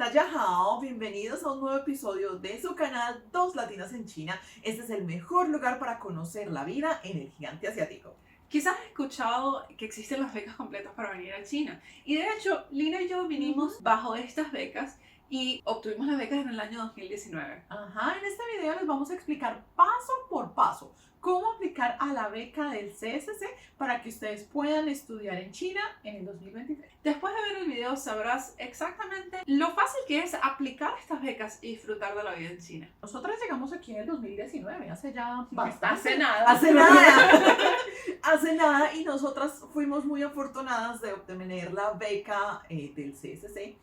Tayahao, bienvenidos a un nuevo episodio de su canal Dos Latinas en China. Este es el mejor lugar para conocer la vida en el gigante asiático. Quizás has escuchado que existen las becas completas para venir a China. Y de hecho, Lina y yo vinimos bajo estas becas y obtuvimos las becas en el año 2019. Ajá, en este video les vamos a explicar paso por paso cómo aplicar a la beca del CSC para que ustedes puedan estudiar en China en el 2023. Después de ver el video sabrás exactamente lo fácil que es aplicar estas becas y disfrutar de la vida en China. Nosotras llegamos aquí en el 2019, hace ya bastante. Hace nada. Hace nada, y nosotras fuimos muy afortunadas de obtener la beca del CSC.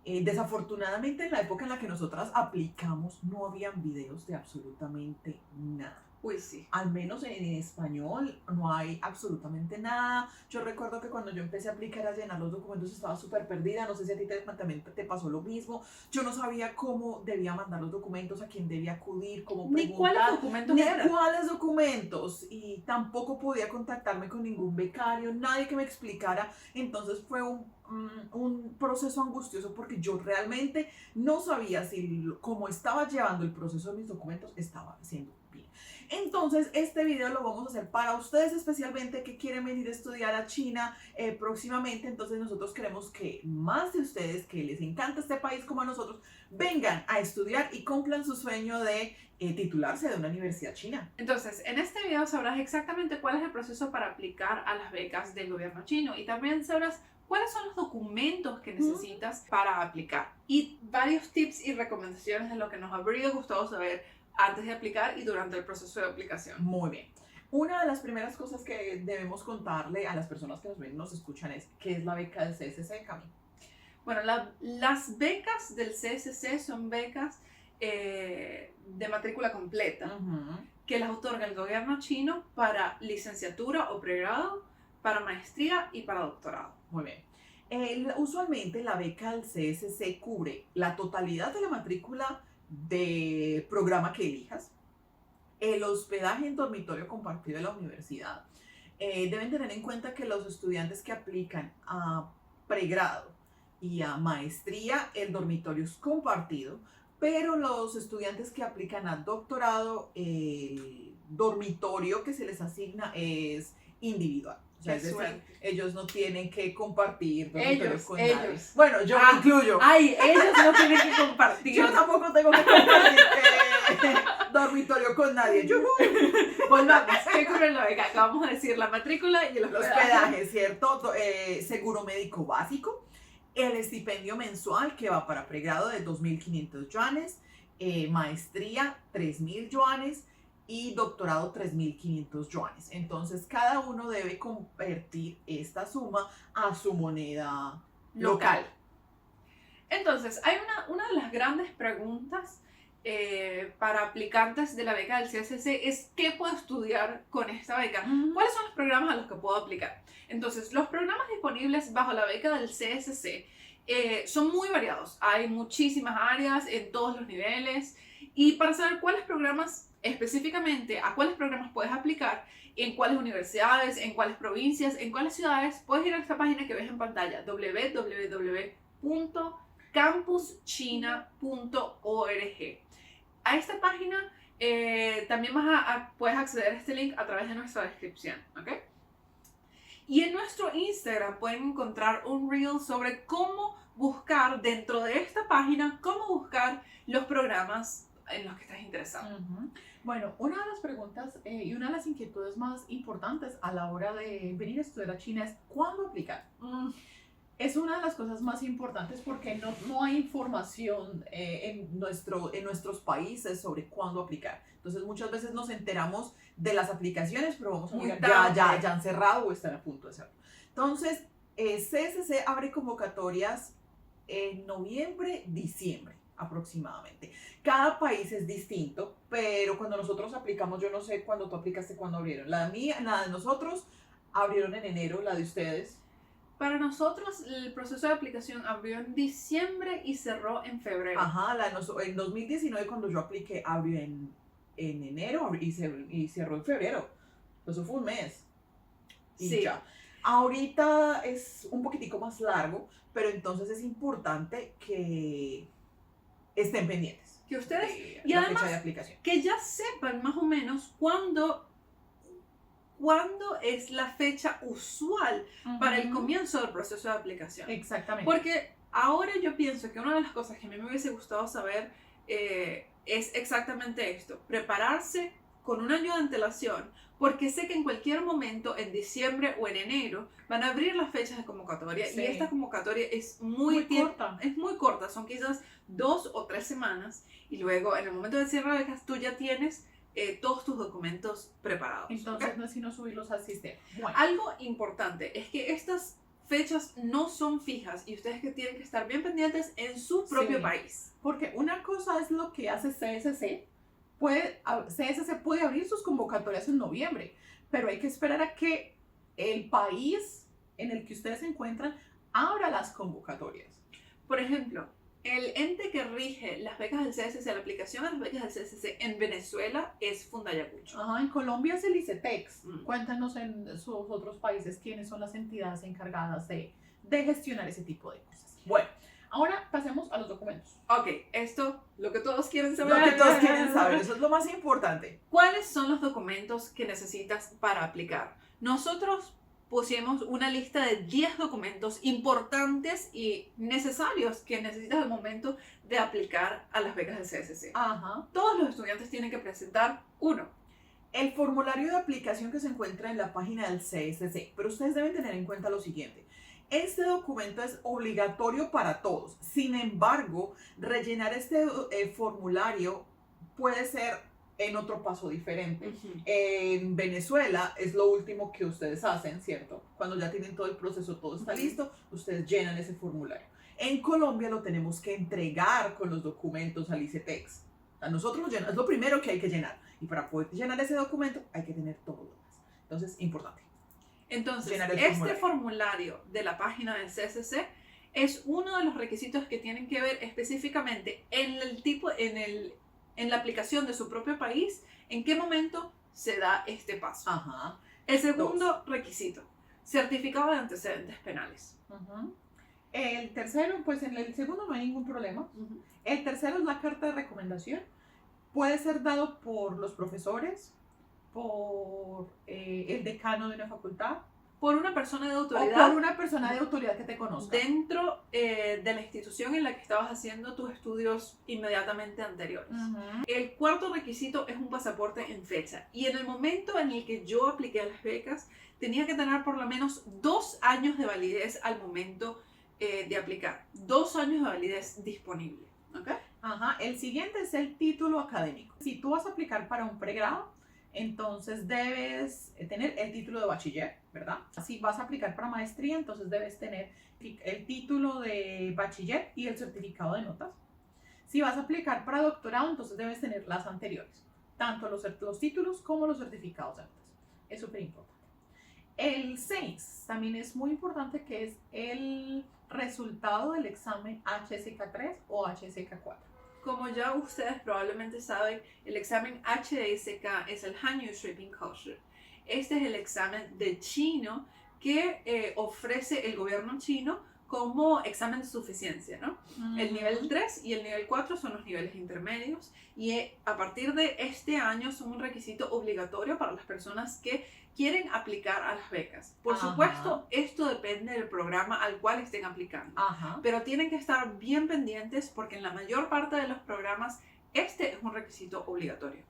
Desafortunadamente, en la época en la que nosotras aplicamos no habían videos de absolutamente nada. Uy, sí. Al menos en español no hay absolutamente nada. Yo recuerdo que cuando yo empecé a aplicar, a llenar los documentos, estaba súper perdida. No sé si a ti también te pasó lo mismo. Yo no sabía cómo debía mandar los documentos, a quién debía acudir, cómo preguntar. Ni cuáles documentos eran. Ni cuáles documentos. Y tampoco podía contactarme con ningún becario, nadie que me explicara. Entonces fue un proceso angustioso porque yo realmente no sabía si cómo estaba llevando el proceso de mis documentos estaba haciendo bien. Entonces este video lo vamos a hacer para ustedes, especialmente que quieren venir a estudiar a China próximamente. Entonces nosotros queremos que más de ustedes que les encanta este país como a nosotros vengan a estudiar y cumplan su sueño de titularse de una universidad china. Entonces, en este video sabrás exactamente cuál es el proceso para aplicar a las becas del gobierno chino y también sabrás cuáles son los documentos que necesitas para aplicar y varios tips y recomendaciones de lo que nos habría gustado saber antes de aplicar y durante el proceso de aplicación. Muy bien. Una de las primeras cosas que debemos contarle a las personas que nos ven y nos escuchan es ¿qué es la beca del CSC, Cami? Bueno, las becas del CSC son becas de matrícula completa que las otorga el gobierno chino para licenciatura o pregrado, para maestría y para doctorado. Muy bien. Usualmente la beca del CSC cubre la totalidad de la matrícula de programa que elijas, el hospedaje en dormitorio compartido de la universidad. Deben tener en cuenta que los estudiantes que aplican a pregrado y a maestría, el dormitorio es compartido, pero los estudiantes que aplican a doctorado, el dormitorio que se les asigna es individual. O sea, es decir, ellos no tienen que compartir dormitorio con nadie. Bueno, yo me incluyo. Ay, ellos no tienen que compartir. Yo tampoco tengo que compartir dormitorio con nadie. Volvamos, ¿qué cubre la beca? Acabamos de decir la matrícula y el hospedaje, ¿cierto? Seguro médico básico, el estipendio mensual que va para pregrado de 2.500 yuanes, maestría 3.000 yuanes, y doctorado 3.500 yuanes. Entonces cada uno debe convertir esta suma a su moneda local. Entonces hay una de las grandes preguntas para aplicantes de la beca del CSC es ¿qué puedo estudiar con esta beca? ¿Cuáles son los programas a los que puedo aplicar? Entonces los programas disponibles bajo la beca del CSC son muy variados. Hay muchísimas áreas en todos los niveles y para saber cuáles programas específicamente a cuáles programas puedes aplicar, en cuáles universidades, en cuáles provincias, en cuáles ciudades, puedes ir a esta página que ves en pantalla, www.campuschina.org. A esta página también puedes acceder a este link a través de nuestra descripción, ¿ok? Y en nuestro Instagram pueden encontrar un reel sobre cómo buscar dentro de esta página, cómo buscar los programas en los que estás interesado. Bueno, una de las preguntas y una de las inquietudes más importantes a la hora de venir a estudiar a China es ¿cuándo aplicar? Es una de las cosas más importantes porque no hay información en nuestros países sobre cuándo aplicar. Entonces muchas veces nos enteramos de las aplicaciones, pero vamos a mirar, ya han cerrado o están a punto de cerrar. Entonces, CSC abre convocatorias en noviembre, diciembre aproximadamente. Cada país es distinto, pero cuando nosotros aplicamos, yo no sé cuándo tú aplicaste, cuándo abrieron. La de nosotros abrieron en enero, la de ustedes. Para nosotros el proceso de aplicación abrió en diciembre y cerró en febrero. Ajá, en 2019 cuando yo apliqué abrió en enero y cerró en febrero. Eso fue un mes. Y sí. Ya. Ahorita es un poquitico más largo, pero entonces es importante que estén pendientes Que ustedes, de y la fecha además, de aplicación. que ya sepan más o menos cuándo es la fecha usual para el comienzo del proceso de aplicación. Exactamente. Porque ahora yo pienso que una de las cosas que a mí me hubiese gustado saber es exactamente esto, prepararse con un año de antelación, porque sé que en cualquier momento, en diciembre o en enero, van a abrir las fechas de convocatoria Sí. y esta convocatoria es Muy corta. Es muy corta, son quizás 2 o 3 semanas y luego en el momento del cierre de becas tú ya tienes todos tus documentos preparados. Entonces ¿Okay? no es sino subirlos al sistema. Bueno. Algo importante es que estas fechas no son fijas y ustedes que tienen que estar bien pendientes en su propio país. Porque una cosa es lo que hace CSC. CSC puede abrir sus convocatorias en noviembre, pero hay que esperar a que el país en el que ustedes se encuentran abra las convocatorias. Por ejemplo, el ente que rige las becas del CSC, la aplicación de las becas del CSC en Venezuela es Fundayacucho. Ajá, en Colombia es el ICETEX. Cuéntanos en sus otros países quiénes son las entidades encargadas de gestionar ese tipo de cosas. Bueno, ahora pasemos a los documentos. Ok, esto, lo que todos quieren saber. Lo que todos quieren saber, eso es lo más importante. ¿Cuáles son los documentos que necesitas para aplicar? Nosotros pusimos una lista de 10 documentos importantes y necesarios que necesitas al momento de aplicar a las becas del CSC. Ajá. Todos los estudiantes tienen que presentar uno. El formulario de aplicación que se encuentra en la página del CSC, pero ustedes deben tener en cuenta lo siguiente. Este documento es obligatorio para todos. Sin embargo, rellenar este formulario puede ser en otro paso diferente. En Venezuela es lo último que ustedes hacen, ¿cierto? Cuando ya tienen todo el proceso, todo está listo, ustedes llenan ese formulario. En Colombia lo tenemos que entregar con los documentos al ICETEX. A nosotros lo llenamos, es lo primero que hay que llenar. Y para poder llenar ese documento hay que tener todo lo demás. Entonces, importante. Entonces, este formulario de la página del CSC es uno de los requisitos que tienen que ver específicamente en el tipo, en la aplicación de su propio país, en qué momento se da este paso. Ajá. El segundo requisito, certificado de antecedentes penales. El tercero, pues en el segundo no hay ningún problema. El tercero es la carta de recomendación. Puede ser dado por los profesores, por el decano de una facultad, por una persona de autoridad. O por una persona de autoridad que te conozca. Dentro de la institución en la que estabas haciendo tus estudios inmediatamente anteriores. El cuarto requisito es un pasaporte en fecha. Y en el momento en el que yo apliqué a las becas, tenía que tener por lo menos 2 años de validez al momento de aplicar. 2 años de validez disponible. ¿Okay? Ajá. El siguiente es el título académico. Si tú vas a aplicar para un pregrado, entonces debes tener el título de bachiller, ¿verdad? Si vas a aplicar para maestría, entonces debes tener el título de bachiller y el certificado de notas. Si vas a aplicar para doctorado, entonces debes tener las anteriores, tanto los títulos como los certificados de notas. Es súper importante. El 6 también es muy importante, que es el resultado del examen HSK3 o HSK4. Como ya ustedes probablemente saben, el examen HSK es el Hanyu Shuiping Kaoshi. Este es el examen de chino que ofrece el gobierno chino como examen de suficiencia, ¿no? El nivel 3 y el nivel 4 son los niveles intermedios y a partir de este año son un requisito obligatorio para las personas que quieren aplicar a las becas. Por supuesto, esto depende del programa al cual estén aplicando. Pero tienen que estar bien pendientes porque en la mayor parte de los programas este es un requisito obligatorio.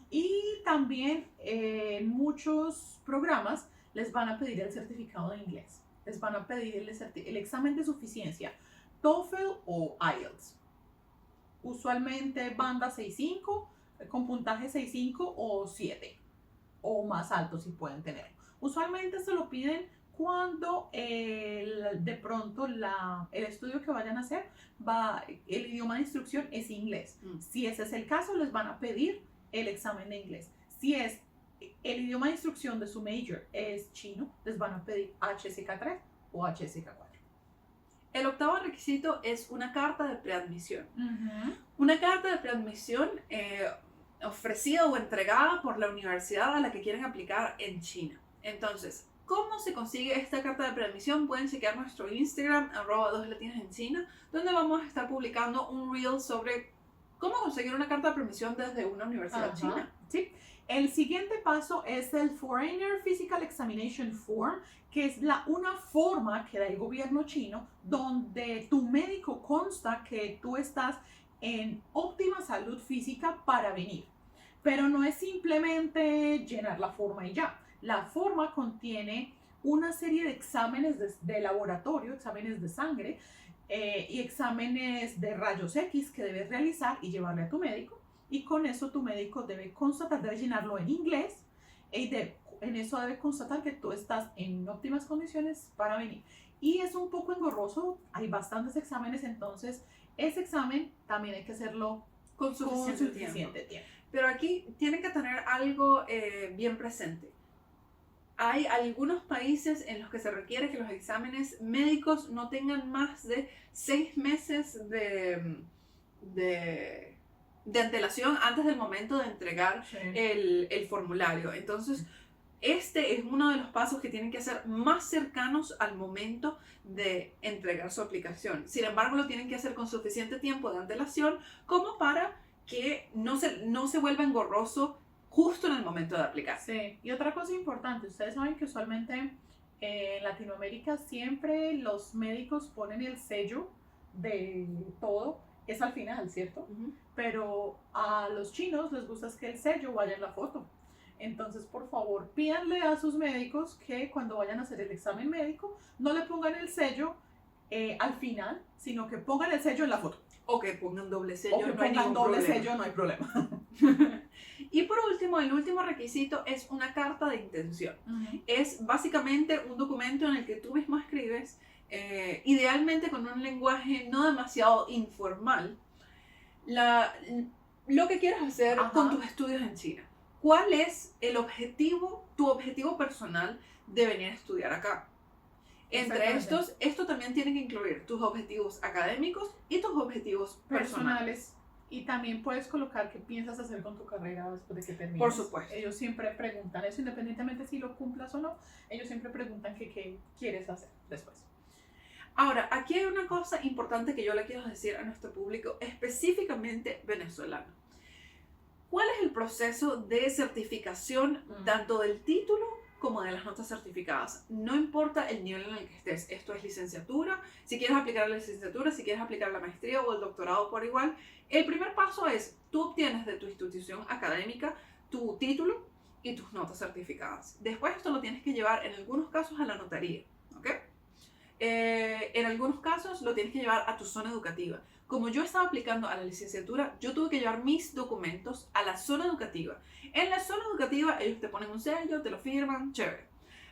Y también en muchos programas les van a pedir el certificado de inglés. Les van a pedir el examen de suficiencia, TOEFL o IELTS. Usualmente banda 6.5, con puntaje 6.5 o 7. O más alto si pueden tenerlo. Usualmente se lo piden cuando de pronto el estudio que vayan a hacer, el idioma de instrucción es inglés. Si ese es el caso, les van a pedir el examen de inglés. Si es el idioma de instrucción de su major es chino, les van a pedir HSK3 o HSK4. El octavo requisito es una carta de preadmisión. Una carta de preadmisión ofrecida o entregada por la universidad a la que quieren aplicar en China. Entonces, ¿Cómo se consigue esta carta de preadmisión? Pueden chequear nuestro Instagram, @2latinas_en-China, donde vamos a estar publicando un reel sobre cómo conseguir una carta de preadmisión desde una universidad china. Sí. El siguiente paso es el Foreigner Physical Examination Form, que es una forma que da el gobierno chino donde tu médico consta que tú estás en óptima salud física para venir. Pero no es simplemente llenar la forma y ya. La forma contiene una serie de exámenes de laboratorio, exámenes de sangre y exámenes de rayos X que debes realizar y llevarle a tu médico. Y con eso tu médico debe constatar, debe llenarlo en inglés en eso debe constatar que tú estás en óptimas condiciones para venir. Y es un poco engorroso, hay bastantes exámenes, entonces ese examen también hay que hacerlo con suficiente tiempo. Pero aquí tienen que tener algo bien presente. Hay algunos países en los que se requiere que los exámenes médicos no tengan más de 6 meses de antelación antes del momento de entregar el formulario. Entonces, este es uno de los pasos que tienen que hacer más cercanos al momento de entregar su aplicación. Sin embargo, lo tienen que hacer con suficiente tiempo de antelación como para que no se vuelva engorroso justo en el momento de aplicar. Sí, y otra cosa importante, ustedes saben que usualmente en Latinoamérica siempre los médicos ponen el sello de todo, es al final, ¿cierto? Pero a los chinos les gusta que el sello vaya en la foto. Entonces, por favor, pídanle a sus médicos que cuando vayan a hacer el examen médico no le pongan el sello al final, sino que pongan el sello en la foto. O que pongan doble sello, no hay ningún problema. Sello, no hay problema. Y por último, el último requisito es una carta de intención. Es básicamente un documento en el que tú mismo escribes, idealmente con un lenguaje no demasiado informal, lo que quieres hacer con tus estudios en China. ¿Cuál es tu objetivo personal de venir a estudiar acá? Entre estos, esto también tiene que incluir tus objetivos académicos y tus objetivos personales. Y también puedes colocar qué piensas hacer con tu carrera después de que termines. Por supuesto. Ellos siempre preguntan eso, independientemente si lo cumplas o no, ellos siempre preguntan qué quieres hacer después. Ahora, aquí hay una cosa importante que yo le quiero decir a nuestro público, específicamente venezolano. ¿Cuál es el proceso de certificación tanto del título como de las notas certificadas? No importa el nivel en el que estés, esto es licenciatura, si quieres aplicar la licenciatura, si quieres aplicar la maestría o el doctorado por igual, el primer paso es, tú obtienes de tu institución académica tu título y tus notas certificadas. Después esto lo tienes que llevar en algunos casos a la notaría, ¿ok? En algunos casos lo tienes que llevar a tu zona educativa. Como yo estaba aplicando a la licenciatura, yo tuve que llevar mis documentos a la zona educativa. En la zona educativa ellos te ponen un sello, te lo firman, chévere.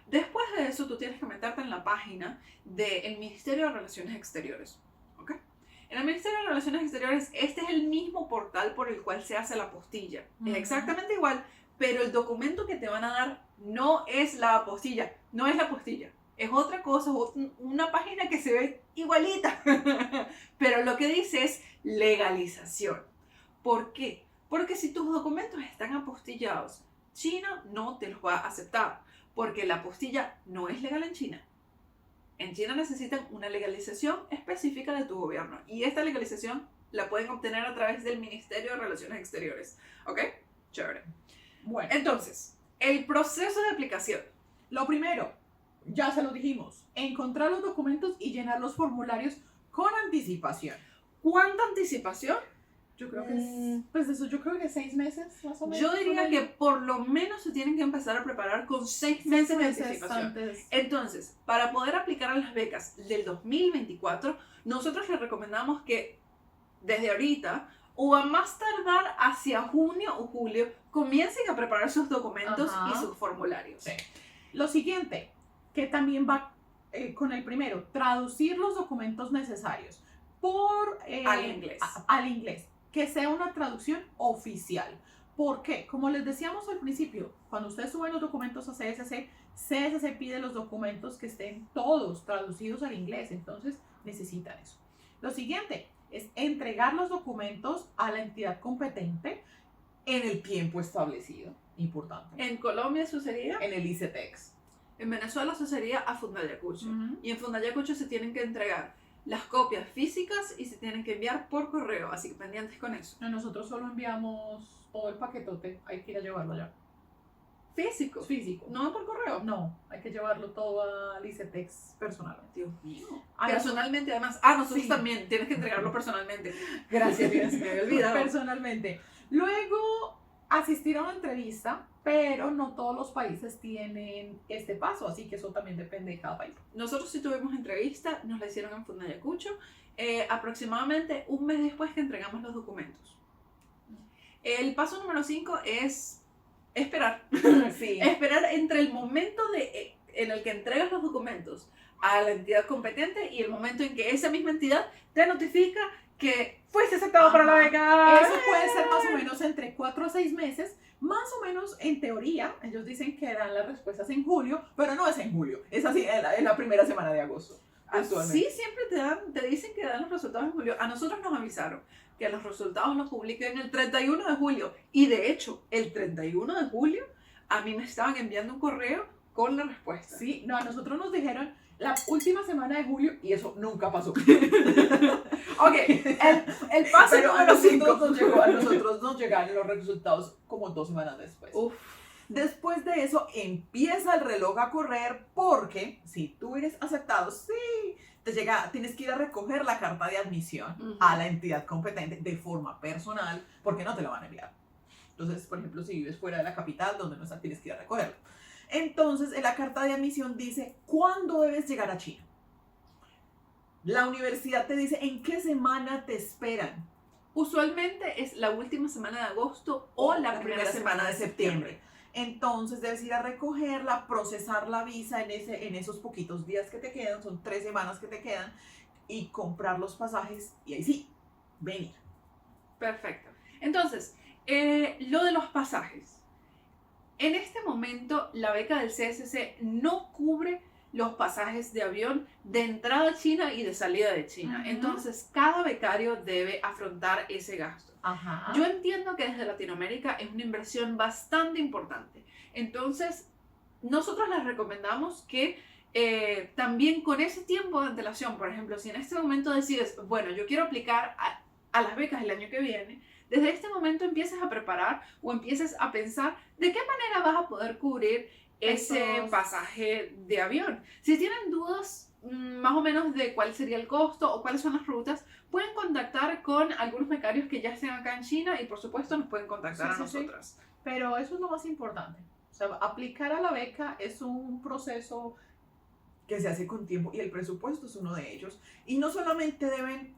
Después de eso tú tienes que meterte en la página del Ministerio de Relaciones Exteriores. ¿Okay? En el Ministerio de Relaciones Exteriores este es el mismo portal por el cual se hace la apostilla. Es exactamente igual, pero el documento que te van a dar no es la apostilla, no es la apostilla. Es otra cosa, una página que se ve igualita, pero lo que dice es legalización. ¿Por qué? Porque si tus documentos están apostillados, China no te los va a aceptar, porque la apostilla no es legal en China. En China necesitan una legalización específica de tu gobierno, y esta legalización la pueden obtener a través del Ministerio de Relaciones Exteriores. ¿Ok? Chévere. Bueno, entonces, el proceso de aplicación. Lo primero, ya se lo dijimos, encontrar los documentos y llenar los formularios con anticipación. ¿Cuánta anticipación? Yo creo que pues eso, yo creo que 6 meses más o menos. Yo diría que por lo menos se tienen que empezar a preparar con 6 meses de anticipación. Antes. Entonces, para poder aplicar a las becas del 2024, nosotros les recomendamos que desde ahorita o a más tardar hacia junio o julio comiencen a preparar sus documentos y sus formularios. Sí. Lo siguiente, que también va con el primero, traducir los documentos necesarios al inglés, que sea una traducción oficial. ¿Por qué? Como les decíamos al principio, cuando ustedes suben los documentos a CSC, CSC pide los documentos que estén todos traducidos al inglés, entonces necesitan eso. Lo siguiente es entregar los documentos a la entidad competente en el tiempo establecido. Importante. ¿En Colombia eso sería? En el ICETEX. En Venezuela eso sería a Fundayacucho. Ujú. Y en Fundayacucho se tienen que entregar las copias físicas y se tienen que enviar por correo, así que pendientes con eso. Nosotros solo enviamos todo el paquetote, hay que ir a llevarlo allá. Físico, Físico. no por correo. No, hay que llevarlo todo a Licetex personalmente. Dios mío. Ay, Personalmente, además. Nosotros Sí. también tienes que entregarlo personalmente. Gracias, Se me había olvidado. Personalmente. Luego, asistir a una entrevista, pero no todos los países tienen este paso, así que eso también depende de cada país. Nosotros sí tuvimos entrevista, nos la hicieron en Fundayacucho, aproximadamente un mes después que entregamos los documentos. El paso número 5 es esperar. Sí. Esperar entre el momento en el que entregas los documentos a la entidad competente y el momento en que esa misma entidad te notifica que fuiste aceptado para la beca. Eso puede ser más o menos entre 4 a 6 meses, más o menos en teoría. Ellos dicen que dan las respuestas en julio, pero no es en julio, es así en la primera semana de agosto. Sí, siempre te dicen que dan los resultados en julio. A nosotros nos avisaron que los resultados los publiquen el 31 de julio. Y de hecho, el 31 de julio a mí me estaban enviando un correo con la respuesta. Sí, no, a nosotros nos dijeron la última semana de julio y eso nunca pasó. Ok, el paso Pero número 5. a nosotros nos llegaron los resultados como 2 semanas después. Uf. Después de eso empieza el reloj a correr porque si tú eres aceptado, sí, tienes que ir a recoger la carta de admisión a la entidad competente de forma personal porque no te la van a enviar. Entonces, por ejemplo, si vives fuera de la capital donde no estás, tienes que ir a recogerla. Entonces, en la carta de admisión dice cuándo debes llegar a China. La universidad te dice en qué semana te esperan. Usualmente es la última semana de agosto o la primera semana de septiembre. Entonces debes ir a recogerla, procesar la visa en esos poquitos días que te quedan, son 3 semanas que te quedan, y comprar los pasajes y ahí sí, venir. Perfecto. Entonces, lo de los pasajes. En este momento, la beca del CSC no cubre los pasajes de avión de entrada a China y de salida de China. Entonces, cada becario debe afrontar ese gasto. Ajá. Yo entiendo que desde Latinoamérica es una inversión bastante importante. Entonces, nosotros les recomendamos que también con ese tiempo de antelación, por ejemplo, si en este momento decides, bueno, yo quiero aplicar a las becas el año que viene, desde este momento empieces a preparar o empieces a pensar de qué manera vas a poder cubrir ese pasaje de avión. Si tienen dudas más o menos de cuál sería el costo o cuáles son las rutas, pueden contactar con algunos becarios que ya estén acá en China y por supuesto nos pueden contactar a nosotras. Sí. Pero eso es lo más importante. O sea, aplicar a la beca es un proceso Que se hace con tiempo y el presupuesto es uno de ellos. Y no solamente deben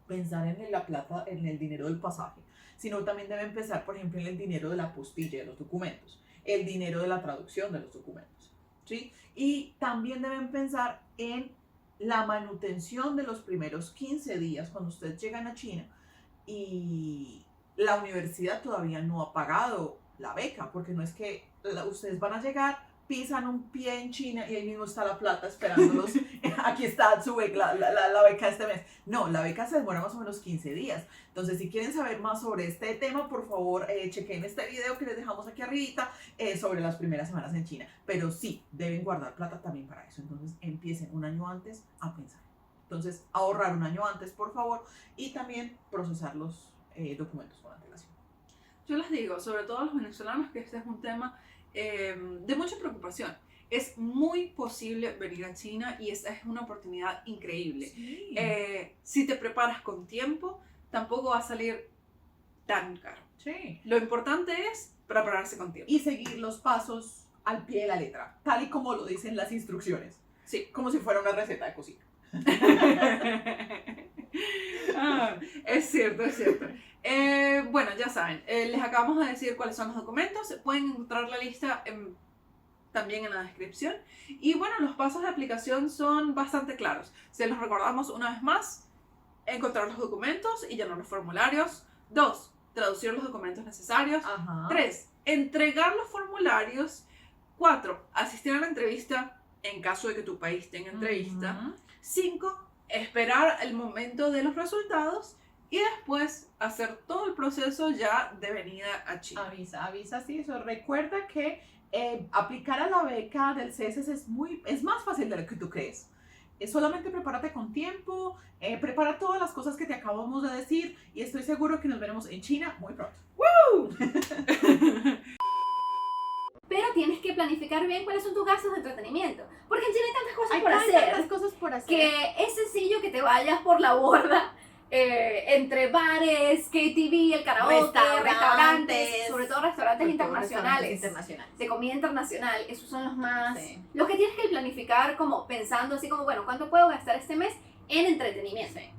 pensar en la plata, en el dinero del pasaje, sino también deben pensar, por ejemplo, en el dinero de la postilla de los documentos, el dinero de la traducción de los documentos, ¿sí? Y también deben pensar en la manutención de los primeros 15 días cuando ustedes llegan a China y la universidad todavía no ha pagado la beca, porque no es que ustedes van a llegar, pisan un pie en China y ahí mismo está la plata esperándolos. Aquí está su beca, la beca este mes. No, la beca se demora más o menos 15 días. Entonces, si quieren saber más sobre este tema, por favor, chequen este video que les dejamos aquí arribita sobre las primeras semanas en China. Pero sí, deben guardar plata también para eso. Entonces, empiecen un año antes a pensar. Entonces, ahorrar un año antes, por favor, y también procesar los documentos con antelación. Yo les digo, sobre todo a los venezolanos, que este es un tema de mucha preocupación. Es muy posible venir a China y esta es una oportunidad increíble. Sí. Si te preparas con tiempo, tampoco va a salir tan caro. Sí. Lo importante es prepararse con tiempo. Y seguir los pasos al pie de la letra, tal y como lo dicen las instrucciones. Sí. Como si fuera una receta de cocina. Es cierto, es cierto. Bueno, ya saben, les acabamos de decir cuáles son los documentos. Pueden encontrar la lista también en la descripción. Y bueno, los pasos de aplicación son bastante claros. Se los recordamos una vez más: encontrar los documentos y llenar los formularios. 2, traducir los documentos necesarios. 3, entregar los formularios. 4, asistir a la entrevista en caso de que tu país tenga entrevista. 5, esperar el momento de los resultados y después hacer todo el proceso ya de venida a China. Avisa, sí, eso. Recuerda que Aplicar a la beca del CSS es más fácil de lo que tú crees. Solamente prepárate con tiempo, prepara todas las cosas que te acabamos de decir y estoy seguro que nos veremos en China muy pronto. Pero tienes que planificar bien cuáles son tus gastos de entretenimiento. Porque en Chile hay tantas cosas por Hay hacer tantas cosas por hacer. que es sencillo que te vayas por la borda entre bares, KTV, el karaoke, restaurantes, sobre todo restaurantes internacionales, de comida internacional. Esos son los más... Sí. Los que tienes que planificar como pensando así como, bueno, ¿cuánto puedo gastar este mes en entretenimiento? Sí.